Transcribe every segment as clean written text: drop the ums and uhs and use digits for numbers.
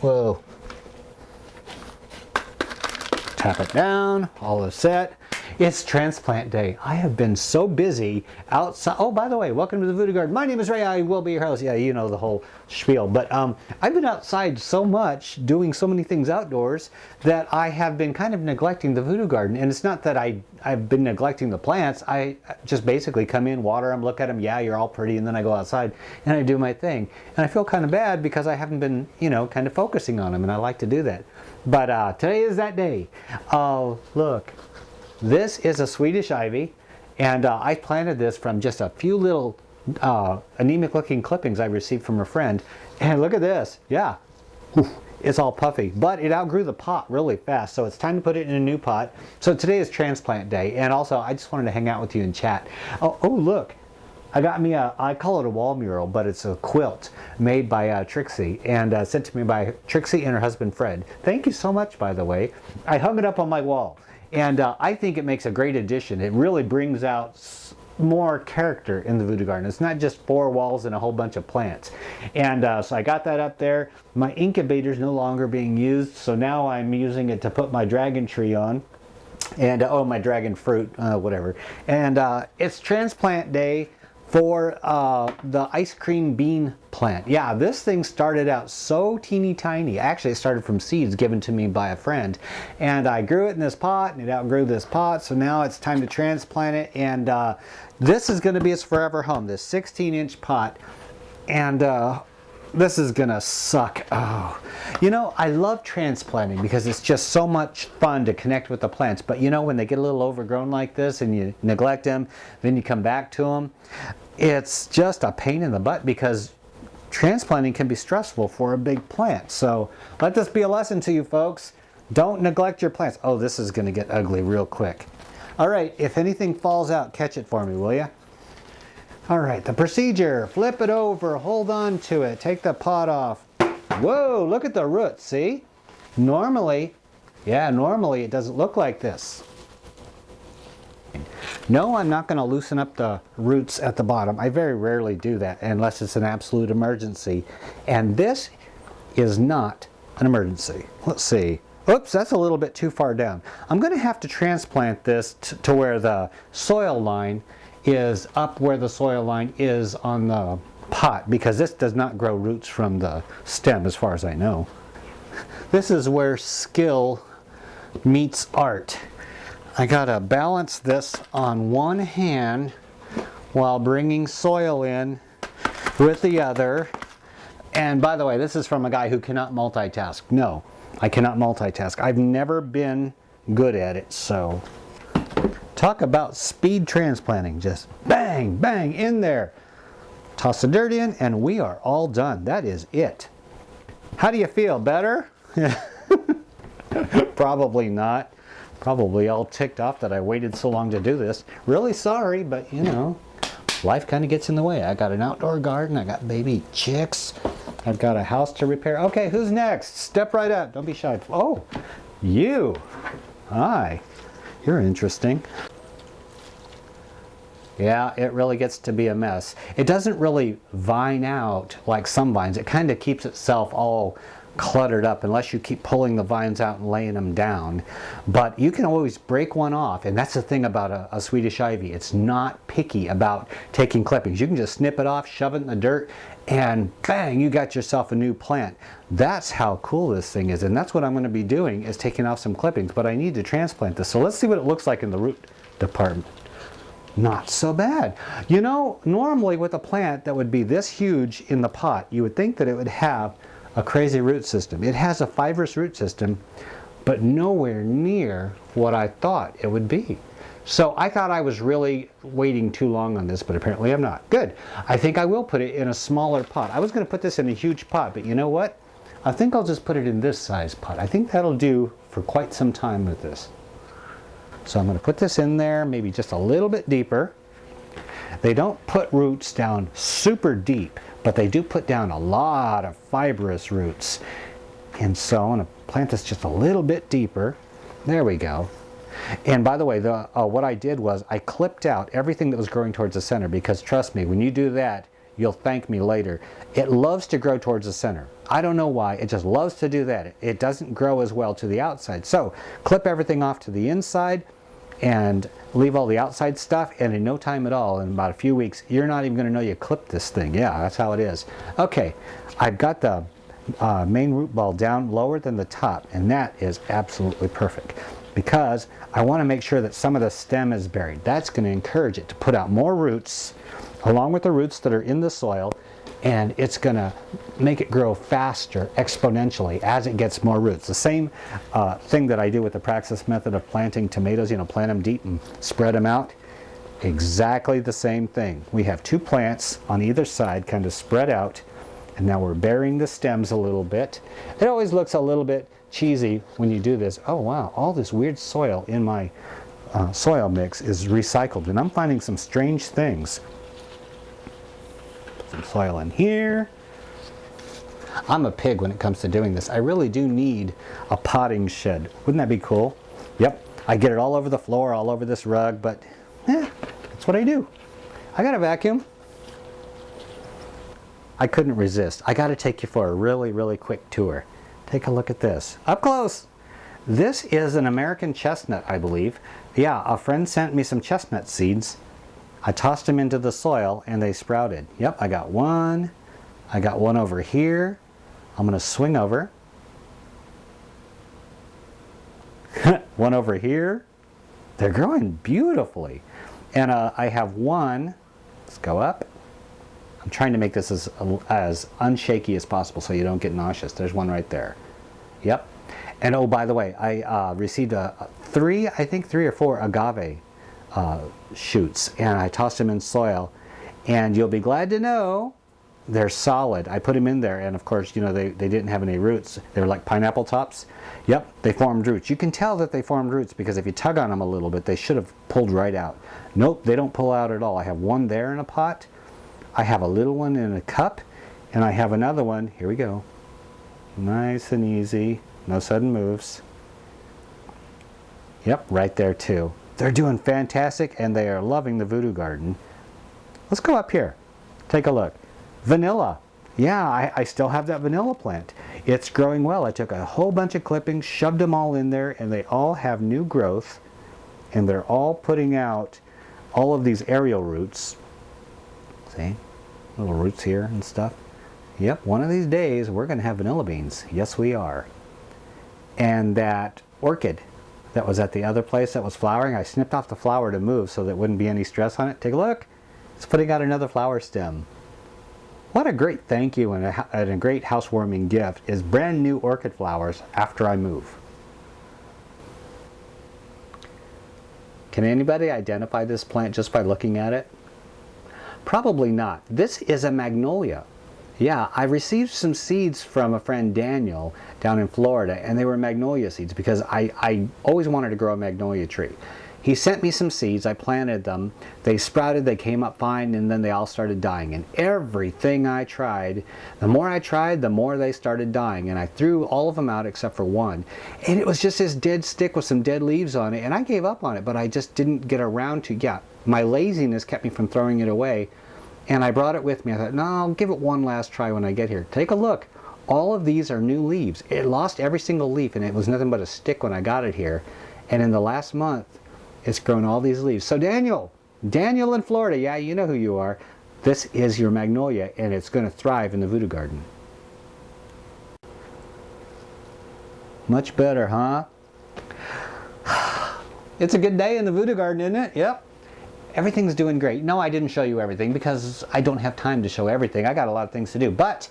Whoa. Tap it down, all is set. It's transplant day. I have been so busy outside. Oh, by the way, welcome to the Voodoo Garden. My name is Ray. I will be your host. Yeah, you know the whole spiel. But I've been outside so much, doing so many things outdoors, that I have been kind of neglecting the Voodoo Garden. And it's not that I've been neglecting the plants. I just basically come in, water them, look at them. Yeah, you're all pretty. And then I go outside and I do my thing. And I feel kind of bad because I haven't been, you know, kind of focusing on them. And I like to do that. But today is that day. Oh, look. This is a Swedish ivy, and I planted this from just a few little anemic-looking clippings I received from a friend. And look at this. Yeah, it's all puffy, but it outgrew the pot really fast, so it's time to put it in a new pot. So today is transplant day, and also I just wanted to hang out with you and chat. Oh look. I got me I call it a wall mural, but it's a quilt made by Trixie and sent to me by Trixie and her husband Fred. Thank you so much, by the way. I hung it up on my wall, and I think it makes a great addition. It really brings out more character in the Voodoo Garden. It's not just four walls and a whole bunch of plants. And so I got that up there. My incubator's no longer being used, so now I'm using it to put my dragon tree on. And oh, my dragon fruit, whatever. And it's transplant day for the ice cream bean plant. Yeah, this thing started out so teeny tiny. Actually, it started from seeds given to me by a friend. And I grew it in this pot, and it outgrew this pot, so now it's time to transplant it. And this is going to be its forever home, this 16-inch pot. And this is gonna suck. Oh, you know, I love transplanting because it's just so much fun to connect with the plants. But you know, when they get a little overgrown like this and you neglect them, then you come back to them, it's just a pain in the butt because transplanting can be stressful for a big plant. So let this be a lesson to you folks. Don't neglect your plants. Oh, this is gonna get ugly real quick. All right, if anything falls out, catch it for me, will you? All right, the procedure, flip it over, hold on to it, take the pot off. Whoa, look at the roots, see? Normally it doesn't look like this. No, I'm not gonna loosen up the roots at the bottom. I very rarely do that unless it's an absolute emergency. And this is not an emergency. Let's see. Oops, that's a little bit too far down. I'm gonna have to transplant this to where the soil line is up where the soil line is on the pot, because this does not grow roots from the stem as far as I know. This is where skill meets art. I gotta balance this on one hand while bringing soil in with the other. And by the way, this is from a guy who cannot multitask. No, I cannot multitask. I've never been good at it, so talk about speed transplanting. Just bang, bang in there. Toss the dirt in and we are all done. That is it. How do you feel? Better? Probably not. Probably all ticked off that I waited so long to do this. Really sorry, but you know, life kind of gets in the way. I got an outdoor garden. I got baby chicks. I've got a house to repair. Okay, who's next? Step right up. Don't be shy. Oh, you. Hi. You're interesting. Yeah, it really gets to be a mess. It doesn't really vine out like some vines. It kind of keeps itself all cluttered up unless you keep pulling the vines out and laying them down. But you can always break one off, and that's the thing about a Swedish ivy. It's not picky about taking clippings. You can just snip it off, shove it in the dirt, and bang, you got yourself a new plant. That's how cool this thing is, and that's what I'm going to be doing, is taking off some clippings. But I need to transplant this, so let's see what it looks like in the root department. Not so bad. You know, normally with a plant that would be this huge in the pot, you would think that it would have a crazy root system. It has a fibrous root system, but nowhere near what I thought it would be. So I thought I was really waiting too long on this, but apparently I'm not. Good. I think I will put it in a smaller pot. I was going to put this in a huge pot, but you know what? I think I'll just put it in this size pot. I think that'll do for quite some time with this. So I'm going to put this in there, maybe just a little bit deeper. They don't put roots down super deep, but they do put down a lot of fibrous roots. And so I'm going to plant this just a little bit deeper. There we go. And by the way, what I did was I clipped out everything that was growing towards the center, because trust me, when you do that, you'll thank me later. It loves to grow towards the center. I don't know why, it just loves to do that. It doesn't grow as well to the outside. So clip everything off to the inside and leave all the outside stuff, and in no time at all, in about a few weeks, you're not even going to know you clipped this thing. Yeah, that's how it is. Okay, I've got the main root ball down lower than the top, and that is absolutely perfect because I want to make sure that some of the stem is buried. That's going to encourage it to put out more roots along with the roots that are in the soil, and it's going to make it grow faster exponentially as it gets more roots. The same thing that I do with the praxis method of planting tomatoes, you know, plant them deep and spread them out. Exactly the same thing. We have two plants on either side kind of spread out, and now we're burying the stems a little bit. It always looks a little bit cheesy when you do this. Oh wow, all this weird soil in my soil mix is recycled, and I'm finding some strange things. Put some soil in here. I'm a pig when it comes to doing this. I really do need a potting shed. Wouldn't that be cool? Yep, I get it all over the floor, all over this rug, but that's what I do. I got a vacuum. I couldn't resist. I got to take you for a really, really quick tour. Take a look at this. Up close. This is an American chestnut, I believe. Yeah, a friend sent me some chestnut seeds. I tossed them into the soil and they sprouted. Yep, I got one. I got one over here. I'm going to swing over. One over here. They're growing beautifully. And I have one. Let's go up. I'm trying to make this as unshaky as possible so you don't get nauseous. There's one right there. Yep. And oh, by the way, I received three or four agave shoots, and I tossed them in soil. And you'll be glad to know they're solid. I put them in there, and of course, you know, they didn't have any roots. They're like pineapple tops. Yep, they formed roots. You can tell that they formed roots because if you tug on them a little bit, they should have pulled right out. Nope, they don't pull out at all. I have one there in a pot. I have a little one in a cup, and I have another one. Here we go. Nice and easy. No sudden moves. Yep, right there too. They're doing fantastic, and they are loving the voodoo garden. Let's go up here. Take a look. Vanilla. Yeah, I still have that vanilla plant. It's growing well. I took a whole bunch of clippings, shoved them all in there, and they all have new growth, and they're all putting out all of these aerial roots. See? Little roots here and stuff. Yep, one of these days we're going to have vanilla beans. Yes, we are. And that orchid that was at the other place that was flowering, I snipped off the flower to move so there wouldn't be any stress on it. Take a look. It's putting out another flower stem. What a great thank you and a great housewarming gift is brand new orchid flowers after I move. Can anybody identify this plant just by looking at it? Probably not. This is a magnolia. Yeah, I received some seeds from a friend Daniel down in Florida, and they were magnolia seeds because I always wanted to grow a magnolia tree. He sent me some seeds, I planted them, they sprouted, they came up fine, and then they all started dying. And everything I tried, the more they started dying, and I threw all of them out except for one. And it was just this dead stick with some dead leaves on it, and I gave up on it, but I just didn't get around to, my laziness kept me from throwing it away, and I brought it with me. I thought, no, I'll give it one last try when I get here. Take a look. All of these are new leaves. It lost every single leaf, and it was nothing but a stick when I got it here. And in the last month, it's grown all these leaves. So Daniel in Florida, yeah, you know who you are. This is your magnolia, and it's going to thrive in the voodoo garden. Much better, huh? It's a good day in the voodoo garden, isn't it? Yep. Everything's doing great. No, I didn't show you everything because I don't have time to show everything. I got a lot of things to do. But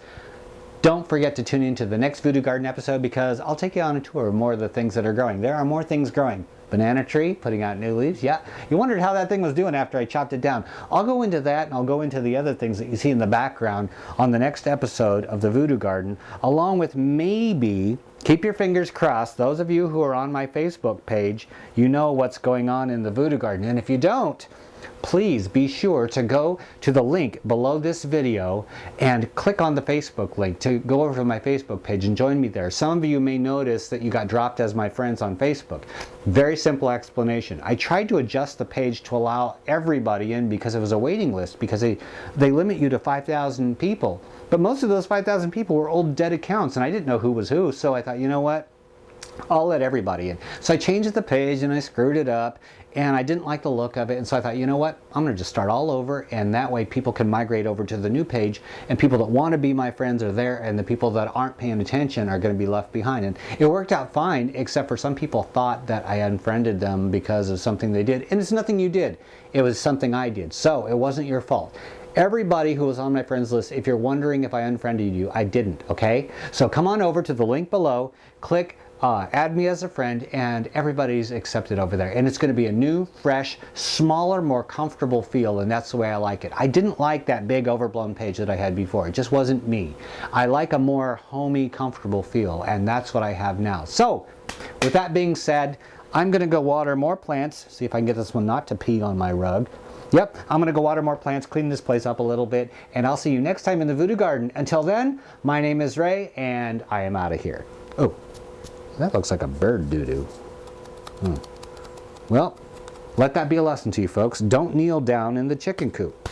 don't forget to tune into the next Voodoo Garden episode because I'll take you on a tour of more of the things that are growing. There are more things growing. Banana tree, putting out new leaves. Yeah, you wondered how that thing was doing after I chopped it down. I'll go into that, and I'll go into the other things that you see in the background on the next episode of the Voodoo Garden, along with maybe, keep your fingers crossed, those of you who are on my Facebook page, you know what's going on in the Voodoo Garden. And if you don't, please be sure to go to the link below this video and click on the Facebook link to go over to my Facebook page and join me there. Some of you may notice that you got dropped as my friends on Facebook. Very simple explanation. I tried to adjust the page to allow everybody in because it was a waiting list, because they limit you to 5,000 people. But most of those 5,000 people were old dead accounts and I didn't know who was who, so I thought, you know what? I'll let everybody in. So I changed the page and I screwed it up and I didn't like the look of it, and so I thought, you know what, I'm going to just start all over, and that way people can migrate over to the new page, and people that want to be my friends are there, and the people that aren't paying attention are going to be left behind. And it worked out fine, except for some people thought that I unfriended them because of something they did, and it's nothing you did. It was something I did, so it wasn't your fault. Everybody who was on my friends list, if you're wondering if I unfriended you, I didn't, okay? So come on over to the link below, click add me as a friend, and everybody's accepted over there. And it's going to be a new, fresh, smaller, more comfortable feel, and that's the way I like it. I didn't like that big overblown page that I had before. It just wasn't me. I like a more homey, comfortable feel, and that's what I have now. So, with that being said, I'm going to go water more plants, see if I can get this one not to pee on my rug. Yep, I'm going to go water more plants, clean this place up a little bit, and I'll see you next time in the Voodoo Garden. Until then, my name is Ray, and I am out of here. Oh. That looks like a bird doo-doo. Well, let that be a lesson to you folks. Don't kneel down in the chicken coop.